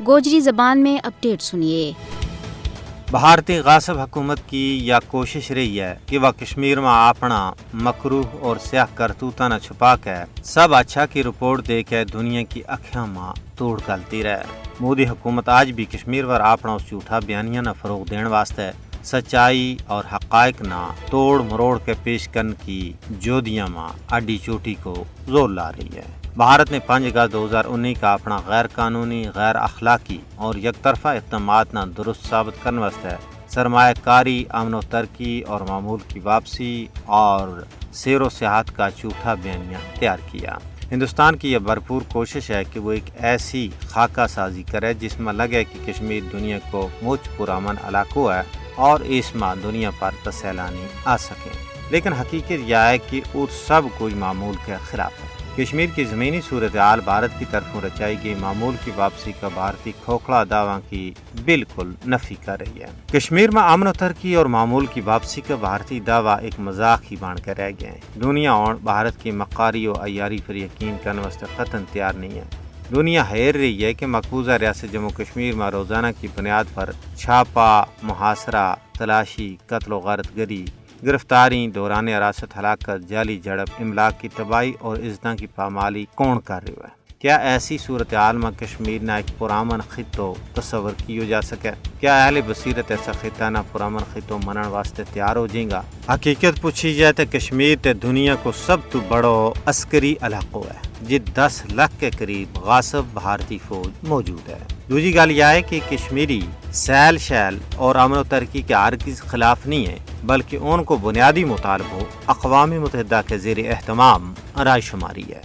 گوجری زبان میں اپڈیٹ سنیے۔ بھارتی غاصب حکومت کی یا کوشش رہی ہے کہ وہ کشمیر میں اپنا مکروہ اور سیاہ کرتوتا نہ چھپا کے سب اچھا کی رپورٹ دے کے دنیا کی اکھیاں میں توڑ گلتی رہے۔ مودی حکومت آج بھی کشمیر پر اپنا اس جھوٹا بیانیہ نہ فروغ دین واسطے سچائی اور حقائق نہ توڑ مروڑ کے پیش کرنے کی جودیاں میں اڈی چوٹی کو زور لا رہی ہے۔ بھارت نے 5 اگست 2019 کا اپنا غیر قانونی، غیر اخلاقی اور یک طرفہ اقدامات نہ درست ثابت کرنے واسطے سرمایہ کاری، امن و ترقی اور معمول کی واپسی اور سیر و سیاحت کا جھوٹا بیانیہ تیار کیا۔ ہندوستان کی یہ بھرپور کوشش ہے کہ وہ ایک ایسی خاکہ سازی کرے جس میں لگے کہ کشمیر دنیا کو مجھ پرامن علاقہ ہے اور اس میں دنیا پر سیلانی آ سکیں، لیکن حقیقت یہ ہے کہ وہ سب کوئی معمول کے خلاف ہے۔ کشمیر کی زمینی صورتحال بھارت کی طرف رچائی گئی معمول کی واپسی کا بھارتی کھوکھلا دعویٰ کی بالکل نفی کر رہی ہے۔ کشمیر میں امن و ترقی اور معمول کی واپسی کا بھارتی دعویٰ ایک مذاق ہی بن کر رہ گئے ہیں۔ دنیا اور بھارت کی مکاری و عیاری پر یقین کرنے واسطے قطعاً تیار نہیں ہے۔ دنیا حیر رہی ہے کہ مقبوضہ ریاست جموں کشمیر میں روزانہ کی بنیاد پر چھاپا، محاصرہ، تلاشی، قتل و غارت گری، گرفتاری، دوران حراست، ہلاکت، جعلی جھڑپ، املاک کی تباہی اور عزتوں کی پامالی کون کر رہے ہیں؟ کیا ایسی صورتحال میں کشمیر نہ ایک پرامن خطہ تصور کیا جا سکے؟ کیا اہل بصیرت ایسا خطہ نہ پرامن خطہ منن واسطے تیار ہو جائیں گا؟ حقیقت پوچھی جائے تو کشمیر تے دنیا کو سب تو بڑو عسکری علاقہ ہے جی 10 لاکھ کے قریب غاصب بھارتی فوج موجود ہے۔ دوسری گل یہ ہے کہ کشمیری سیل شیل اور امن و ترقی کے ہرگز خلاف نہیں ہے، بلکہ ان کو بنیادی مطالبوں اقوام متحدہ کے زیر اہتمام رائے شماری ہے۔